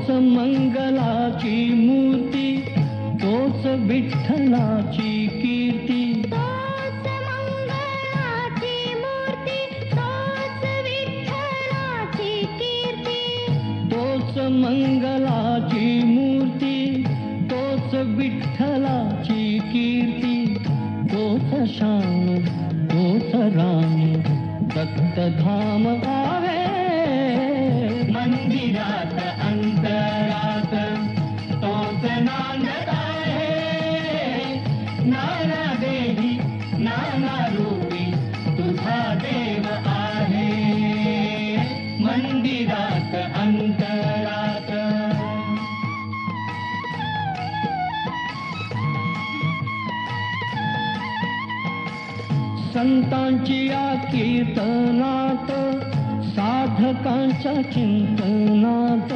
मंगलाची मूर्ती, तोच विठ्ठलाची कीर्ती. तोच मंगलाची मूर्ती, तोच विठ्ठलाची कीर्ती. तोच मंगलाची मूर्ती, तोच विठ्ठलाची कीर्ती. तोच श्याम, तोच राम, दत्तधाम आहे. मंदिरात अंतरात तोच नांदत आहे. नाना देही नाना रूपी तुझा देव आहे. मंदिरात अंतरात. संतांची या कीर्तनात, साधकांच्या चिंतनात